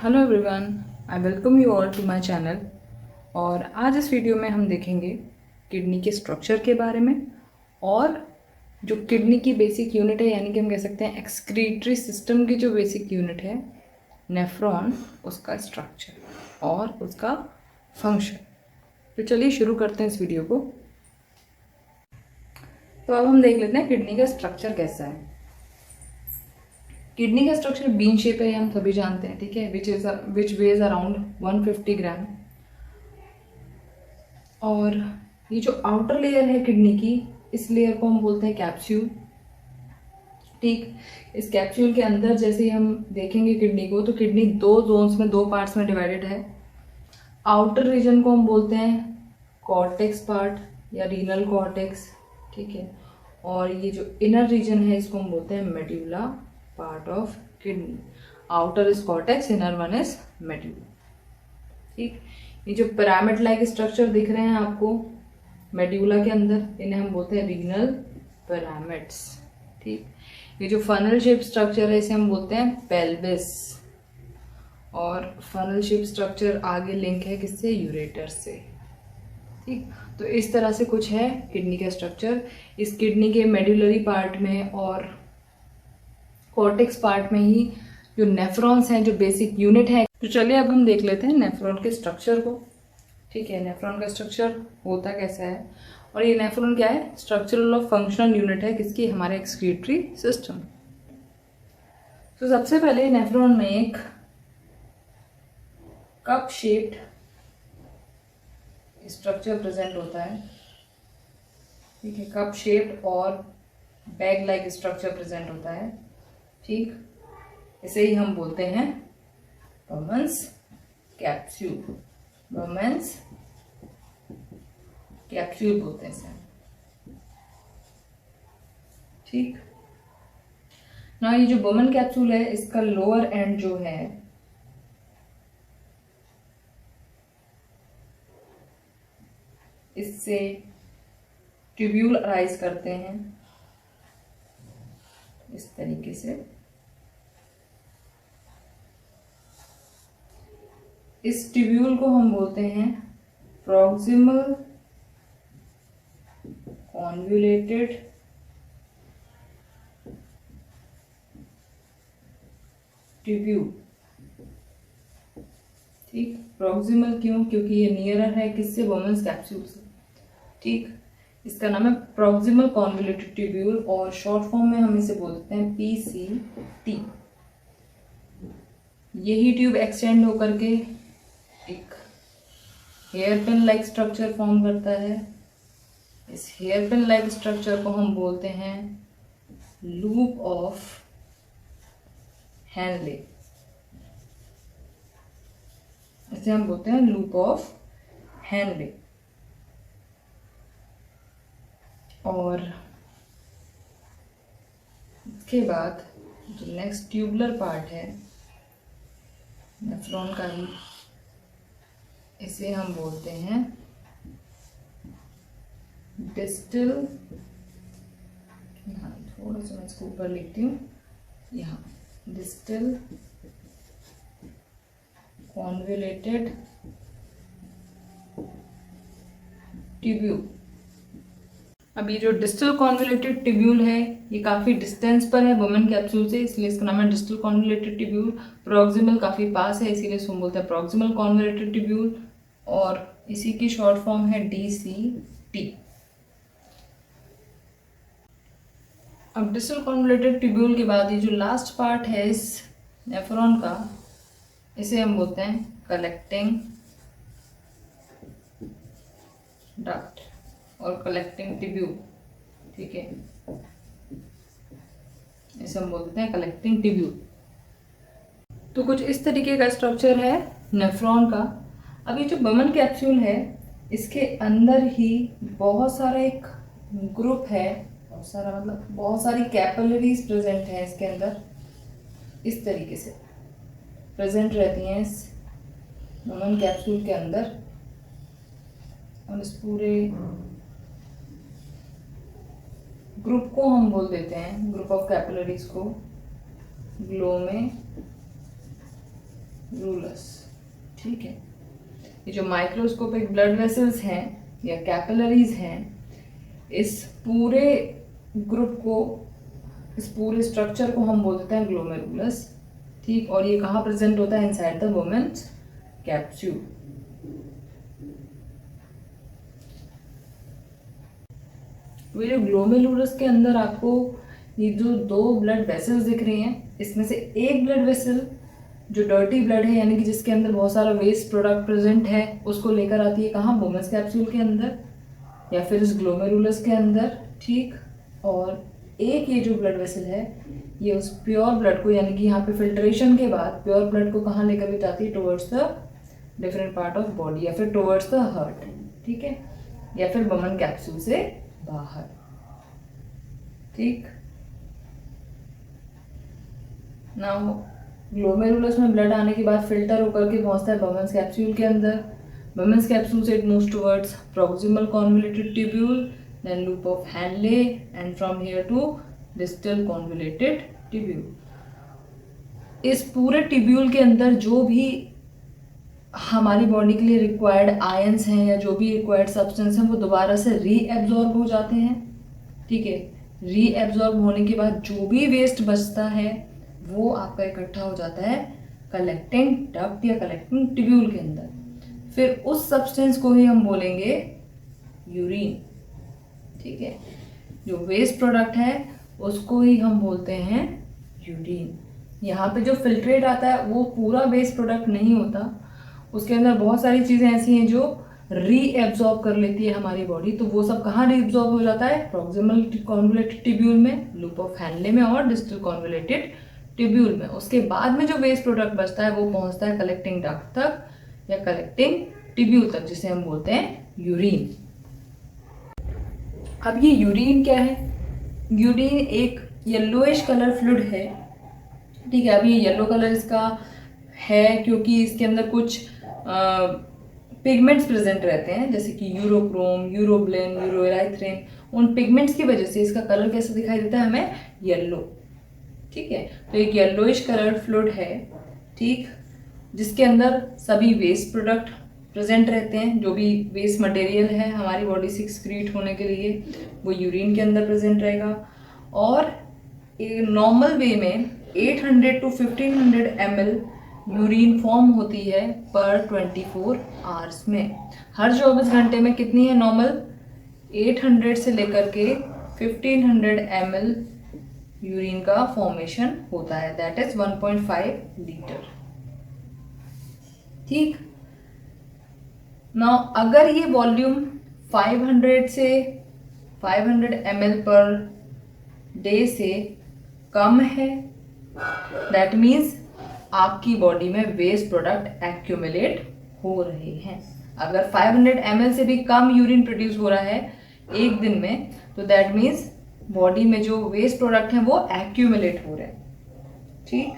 Hello everyone, I welcome you all to my channel. और आज इस वीडियो में हम देखेंगे किडनी के स्ट्रक्चर के बारे में और जो किडनी की बेसिक यूनिट है, यानी कि हम कह सकते हैं एक्सक्रीटरी सिस्टम की जो बेसिक यूनिट है नेफ्रॉन, उसका स्ट्रक्चर और उसका फंक्शन। तो चलिए शुरू करते हैं इस वीडियो को। तो अब हम देख लेते हैं किडनी का स्ट्रक्चर कैसा है। किडनी का स्ट्रक्चर बीन शेप है, हम सभी जानते हैं, ठीक है, विच वेज अराउंड 150 ग्राम। और ये जो आउटर लेयर है किडनी की, इस लेयर को हम बोलते हैं कैप्सूल। ठीक, इस कैप्सूल के अंदर जैसे ही हम देखेंगे किडनी को, तो किडनी दो जोन्स में, दो पार्ट्स में डिवाइडेड है। आउटर रीजन को हम बोलते हैं कॉर्टेक्स पार्ट या रीनल कॉर्टेक्स, ठीक है। और ये जो इनर रीजन है, इसको हम बोलते हैं medulla part of kidney. Outer is cortex, inner one is medulla. ठीक, ये जो पिरामिड लाइक स्ट्रक्चर दिख रहे हैं आपको मेड्यूला के अंदर, इन्हें हम बोलते हैं रीनल पिरामिड्स। ठीक, ये जो फनल शेप स्ट्रक्चर है, इसे हम बोलते हैं पेल्विस। और फनल शेप स्ट्रक्चर आगे लिंक है किससे? यूरेटर से। ठीक, तो इस तरह से कुछ है किडनी का स्ट्रक्चर। इस किडनी के मेड्यूलरी पार्ट में और कॉर्टेक्स पार्ट में ही जो नेफ्रॉन्स हैं, जो बेसिक यूनिट है। तो चलिए अब हम देख लेते हैं नेफ्रॉन के स्ट्रक्चर को। ठीक है, नेफ्रॉन का स्ट्रक्चर होता कैसा है, और ये नेफ्रॉन क्या है? स्ट्रक्चरल और फंक्शनल यूनिट है किसकी? हमारे एक्सक्रीटरी सिस्टम। तो सबसे पहले नेफ्रॉन में एक कप शेप्ड स्ट्रक्चर प्रेजेंट होता है। ठीक है, कप शेप्ड और बैग लाइक स्ट्रक्चर प्रेजेंट होता है। ठीक, इसे ही हम बोलते हैं बर्मन्स कैप्सूल। बर्मन्स कैप्सूल बोलते हैं इसे। ठीक ना, ये जो बर्मन कैप्सूल है, इसका लोअर एंड जो है, इससे ट्यूब्यूल अराइज करते हैं इस तरीके से। इस ट्यूब्यूल को हम बोलते हैं प्रॉक्सिमल कॉन्वुलेटेड ट्यूब्यूल। ठीक, प्रॉक्सिमल क्यों? क्योंकि ये नियरर है किससे? बर्मन्स कैप्सूल से। ठीक, इसका नाम है प्रॉक्सिमल कॉन्वुलेटेड ट्यूब्यूल, और शॉर्ट फॉर्म में हम इसे बोलते हैं PCT। यही ट्यूब एक्सटेंड होकर के एक hairpin like structure form करता है। इस हेयर पिन लाइक स्ट्रक्चर को हम बोलते हैं लूप ऑफ हैनले। इसे हम बोलते हैं लूप ऑफ हैनले। और इसके बाद जो नेक्स्ट ट्यूबुलर पार्ट है नेफ्रॉन का ही, इसे हम बोलते हैं डिस्टल। यहाँ थोड़ा सा मैं इसको ऊपर लिखती हूँ, यहाँ डिस्टल कॉन्वुलेटेड ट्यूब्यूल। अब ये जो डिस्टल कॉन्वुलेटेड ट्यूब्यूल है, ये काफ़ी डिस्टेंस पर है बर्मन कैप्सूल से, इसलिए इसका नाम है डिस्टल कॉन्वुलेटेड ट्यूब्यूल। प्रॉक्सिमल काफ़ी पास है, इसीलिए इसको हम बोलते हैं प्रॉक्सिमल कॉन्वुलेटेड ट्यूब्यूल, और इसी की शॉर्ट फॉर्म है DCT। अब डिस्टल कॉन्वुलेटेड ट्यूब्यूल के बाद ये जो लास्ट पार्ट है इस नेफ्रॉन का, इसे हम बोलते हैं कलेक्टिंग डक्ट और कलेक्टिंग ट्यूब्यूल। ठीक है, इसे हम बोलते हैं कलेक्टिंग ट्यूब्यूल। तो कुछ इस तरीके का स्ट्रक्चर है नेफ्रॉन का। अब ये जो बर्मन कैप्सूल है, इसके अंदर ही बहुत सारा एक ग्रुप है, बहुत सारा मतलब बहुत सारी कैपिलरीज प्रेजेंट है इसके अंदर, इस तरीके से प्रेजेंट रहती हैं इस बर्मन कैप्सूल के अंदर। और इस पूरे ग्रुप को हम बोल देते हैं, ग्रुप ऑफ कैपिलरीज को ग्लो में ग्लोमेरुलस। ठीक है, ये जो माइक्रोस्कोपिक ब्लड वेसल्स हैं या कैपिलरीज हैं, इस पूरे ग्रुप को, इस पूरे स्ट्रक्चर को हम बोलते हैं ग्लोमेरुलस। ठीक, और ये कहाँ प्रेजेंट होता है? Inside the Bowman's capsule. तो ये जो ग्लोमेरुलस के अंदर आपको ये जो दो ब्लड वेसल्स दिख रही हैं, इसमें से एक ब्लड वेसल जो डर्टी ब्लड है, यानी कि जिसके अंदर बहुत सारा वेस्ट प्रोडक्ट प्रेजेंट है, उसको लेकर आती है कहाँ? वुमेन्स कैप्सूल के अंदर या फिर इस ग्लोमेरुलस के अंदर। ठीक, और एक ये जो ब्लड वेसल है, ये उस प्योर ब्लड को, यानी कि यहाँ पे फिल्ट्रेशन के बाद प्योर ब्लड को कहाँ लेकर भी जाती है? Towards the different part of body या फिर टुवर्ड्स द हार्ट। ठीक है, या फिर वुमेन कैप्सूल से बाहर। ठीक, नाउ ग्लोमेरुलस में ब्लड आने के बाद फिल्टर होकर के पहुंचता है वुमेन्स कैप्सूल के अंदर। वुमेन्स कैप्सूल से it moves towards proximal convoluted tubule, then loop of Henle, and from here to distal convoluted tubule. इस पूरे ट्यूब्यूल के अंदर जो भी हमारी बॉडी के लिए रिक्वायर्ड आयंस हैं या जो भी रिक्वायर्ड सब्सटेंस हैं, वो दोबारा से रीएब्जॉर्ब हो जाते हैं। ठीक है, रीएब्जॉर्ब होने के बाद जो भी वेस्ट बचता है वो आपका इकट्ठा हो जाता है कलेक्टिंग डक्ट या कलेक्टिंग ट्यूब्यूल के अंदर। फिर उस सब्सटेंस को ही हम बोलेंगे यूरिन। ठीक है, जो वेस्ट प्रोडक्ट है उसको ही हम बोलते हैं यूरिन। यहाँ पे जो फिल्ट्रेट आता है वो पूरा वेस्ट प्रोडक्ट नहीं होता, उसके अंदर बहुत सारी चीज़ें ऐसी हैं जो रीएब्जॉर्ब कर लेती है हमारी बॉडी। तो वो सब कहाँ रीएब्जॉर्ब हो जाता है? प्रॉक्सिमल कॉन्वोल्यूटेड ट्यूब्यूल में, लूप ऑफ हैनले में और डिस्टल कॉन्वोल्यूटेड ट्यूब्यूल में। उसके बाद में जो वेस्ट प्रोडक्ट बचता है वो पहुंचता है कलेक्टिंग डक्ट तक या कलेक्टिंग ट्यूब्यूल तक, जिसे हम बोलते हैं यूरिन। अब ये यूरिन क्या है? यूरिन एक येलोइश कलर फ्लूइड है। ठीक है, अब ये येलो कलर इसका है क्योंकि इसके अंदर कुछ पिगमेंट्स प्रेजेंट रहते हैं, जैसे कि यूरोक्रोम, यूरोब्लिन, यूरोएराइथ्रिन। उन पिगमेंट्स की वजह से इसका कलर कैसा दिखाई देता है हमें? येलो। ठीक है, तो एक येलोइश कलर फ्लूइड है। ठीक, जिसके अंदर सभी वेस्ट प्रोडक्ट प्रेजेंट रहते हैं। जो भी वेस्ट मटेरियल है हमारी बॉडी से एक्सक्रीट होने के लिए वो यूरिन के अंदर प्रेजेंट रहेगा। और एक नॉर्मल वे में 800 to 1500 ml यूरिन फॉर्म होती है पर 24 आवर्स में। हर 24 घंटे में कितनी है नॉर्मल? 800 से लेकर के 1500 ml यूरिन का फॉर्मेशन होता है, दैट इज 1.5 लीटर। ठीक, नाउ अगर ये वॉल्यूम 500 से 500 ml पर डे से कम है, दैट मीन्स आपकी बॉडी में वेस्ट प्रोडक्ट एक्यूमुलेट हो रहे हैं। अगर 500 ml से भी कम यूरिन प्रोड्यूस हो रहा है एक दिन में, तो दैट मीन्स बॉडी में जो वेस्ट प्रोडक्ट हैं वो एक्यूमुलेट हो रहे हैं। ठीक,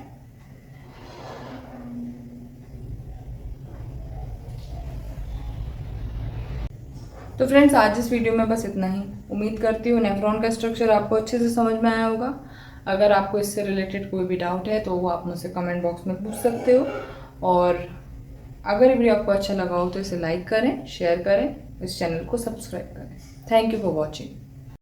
तो फ्रेंड्स आज इस वीडियो में बस इतना ही। उम्मीद करती हूँ नेफ्रॉन का स्ट्रक्चर आपको अच्छे से समझ में आया होगा। अगर आपको इससे रिलेटेड कोई भी डाउट है तो वो आप मुझसे कमेंट बॉक्स में पूछ सकते हो। और अगर ये वीडियो आपको अच्छा लगा हो तो इसे लाइक करें, शेयर करें, इस चैनल को सब्सक्राइब करें। Thank you for watching.